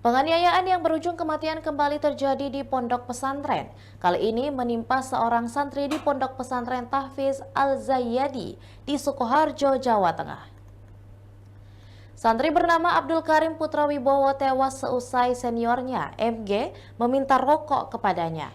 Penganiayaan yang berujung kematian kembali terjadi di pondok pesantren. Kali ini menimpa seorang santri di pondok pesantren Tahfiz Al-Zayyadi di Sukoharjo, Jawa Tengah. Santri bernama Abdul Karim Putra Wibowo tewas seusai seniornya, MG, meminta rokok kepadanya.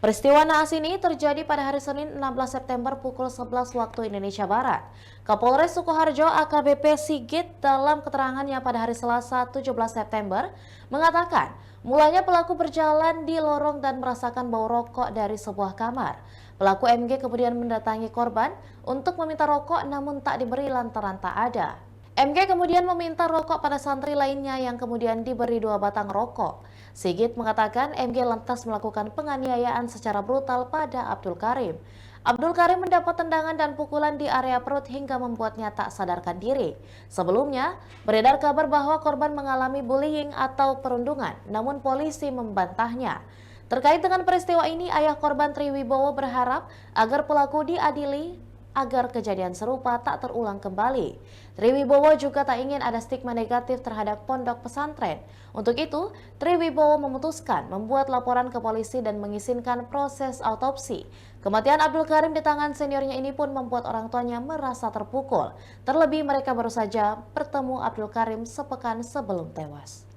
Peristiwa naas ini terjadi pada hari Senin 16 September pukul 11 waktu Indonesia Barat. Kapolres Sukoharjo AKBP Sigit dalam keterangannya pada hari Selasa 17 September mengatakan mulanya pelaku berjalan di lorong dan merasakan bau rokok dari sebuah kamar. Pelaku MG kemudian mendatangi korban untuk meminta rokok namun tak diberi lantaran tak ada. MG kemudian meminta rokok pada santri lainnya yang kemudian diberi 2 batang rokok. Sigit mengatakan MG lantas melakukan penganiayaan secara brutal pada Abdul Karim. Abdul Karim mendapat tendangan dan pukulan di area perut hingga membuatnya tak sadarkan diri. Sebelumnya, beredar kabar bahwa korban mengalami bullying atau perundungan, namun polisi membantahnya. Terkait dengan peristiwa ini, ayah korban Triwibowo berharap agar pelaku diadili agar kejadian serupa tak terulang kembali. Triwibowo juga tak ingin ada stigma negatif terhadap pondok pesantren. Untuk itu, Triwibowo memutuskan membuat laporan ke polisi dan mengizinkan proses autopsi. Kematian Abdul Karim di tangan seniornya ini pun membuat orang tuanya merasa terpukul. Terlebih mereka baru saja bertemu Abdul Karim sepekan sebelum tewas.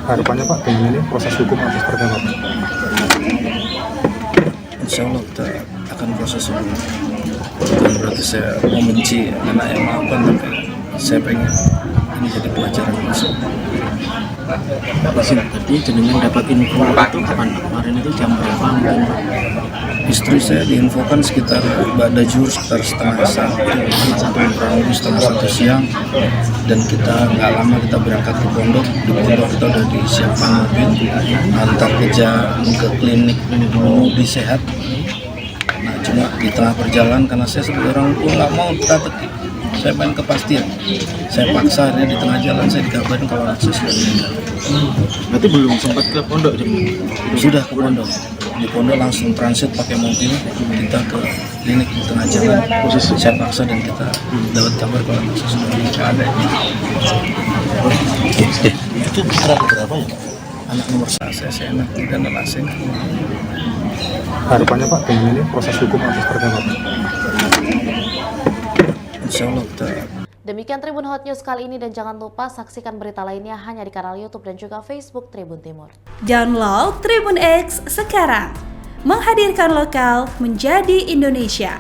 Harapannya Pak dengan ini proses hukum atau seperti apa? Insya Allah kita akan proses hukum. Bukan berarti saya membenci anak yang melakukan, tapi saya pengen ini jadi pelajaran masuk. Tadi jenengan dapat info itu kapan? Kemarin itu jam berapa? Istri saya diinfokan sekitar ba'da zuhur, sekitar kurang lebih setengah satu siang, dan kita nggak lama kita berangkat ke pondok. Di pondok kita udah disiapkan mobil antar ke klinik menuju sehat. Nah, cuma di tengah perjalanan karena saya sebagai orang tua nggak mau dapat, saya pengen kepastian. Saya paksa, akhirnya di tengah jalan saya dikabarin kalau anak saya sudah meninggal. Berarti belum sempat ke pondok jam? Sudah ke pondok. Di pondok langsung transit pakai mobil kita ke klinik di tengah jalan. Saya paksa dan kita dapat kabar kalau anak saya sudah meninggal. Itu putra berapa ya? Anak nomor saya enak dan asing. Harapannya Pak dengan ini proses hukum atau seperti apa? Insya Allah kita. Demikian Tribun Hot News kali ini dan jangan lupa saksikan berita lainnya hanya di kanal YouTube dan juga Facebook Tribun Timur. Download Tribun X sekarang, menghadirkan lokal menjadi Indonesia.